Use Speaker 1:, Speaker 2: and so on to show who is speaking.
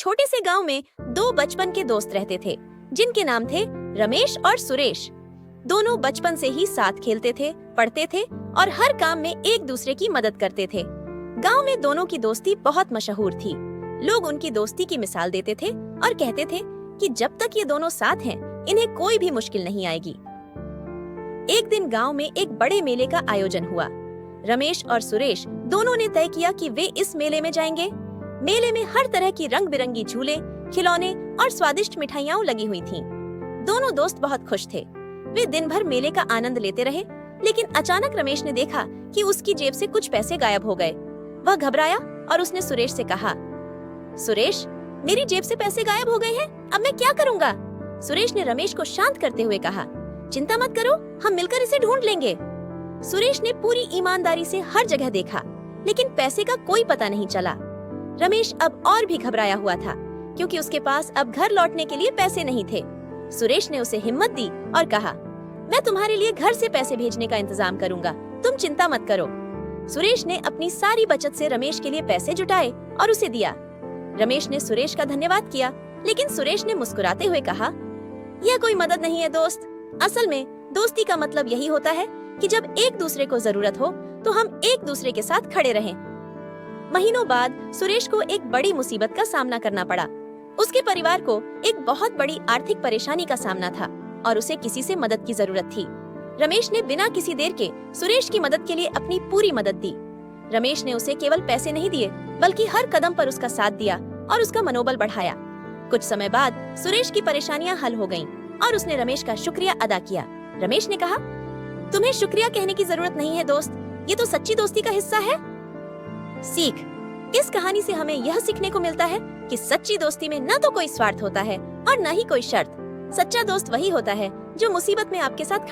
Speaker 1: छोटे से गांव में दो बचपन के दोस्त रहते थे जिनके नाम थे रमेश और सुरेश। दोनों बचपन से ही साथ खेलते थे, पढ़ते थे और हर काम में एक दूसरे की मदद करते थे। गांव में दोनों की दोस्ती बहुत मशहूर थी। लोग उनकी दोस्ती की मिसाल देते थे और कहते थे कि जब तक ये दोनों साथ हैं, इन्हें कोई भी मुश्किल नहीं आएगी। एक दिन गांव में एक बड़े मेले का आयोजन हुआ। रमेश और सुरेश दोनों ने तय किया कि वे इस मेले में जाएंगे। मेले में हर तरह की रंग बिरंगी झूले, खिलौने और स्वादिष्ट मिठाइयां लगी हुई थीं। दोनों दोस्त बहुत खुश थे। वे दिन भर मेले का आनंद लेते रहे, लेकिन अचानक रमेश ने देखा कि उसकी जेब से कुछ पैसे गायब हो गए। वह घबराया और उसने सुरेश से कहा, सुरेश, मेरी जेब से पैसे गायब हो गए हैं, अब मैं क्या करूँगा? सुरेश ने रमेश को शांत करते हुए कहा, चिंता मत करो, हम मिलकर इसे ढूंढ लेंगे। सुरेश ने पूरी ईमानदारी से हर जगह देखा, लेकिन पैसे का कोई पता नहीं चला। रमेश अब और भी घबराया हुआ था, क्योंकि उसके पास अब घर लौटने के लिए पैसे नहीं थे। सुरेश ने उसे हिम्मत दी और कहा, मैं तुम्हारे लिए घर से पैसे भेजने का इंतजाम करूंगा, तुम चिंता मत करो। सुरेश ने अपनी सारी बचत से रमेश के लिए पैसे जुटाए और उसे दिया। रमेश ने सुरेश का धन्यवाद किया, लेकिन सुरेश ने मुस्कुराते हुए कहा, यह कोई मदद नहीं है दोस्त। असल में दोस्ती का मतलब यही होता है कि जब एक दूसरे को जरूरत हो तो हम एक दूसरे के साथ खड़े रहें। महीनों बाद सुरेश को एक बड़ी मुसीबत का सामना करना पड़ा। उसके परिवार को एक बहुत बड़ी आर्थिक परेशानी का सामना था और उसे किसी से मदद की जरूरत थी। रमेश ने बिना किसी देर के सुरेश की मदद के लिए अपनी पूरी मदद दी। रमेश ने उसे केवल पैसे नहीं दिए, बल्कि हर कदम पर उसका साथ दिया और उसका मनोबल बढ़ाया। कुछ समय बाद सुरेश की परेशानियां हल हो गईं और उसने रमेश का शुक्रिया अदा किया। रमेश ने कहा, तुम्हें शुक्रिया कहने की जरूरत नहीं है दोस्त, ये तो सच्ची दोस्ती का हिस्सा है। सीख, इस कहानी से हमें यह सीखने को मिलता है कि सच्ची दोस्ती में न तो कोई स्वार्थ होता है और न ही कोई शर्त। सच्चा दोस्त वही होता है जो मुसीबत में आपके साथ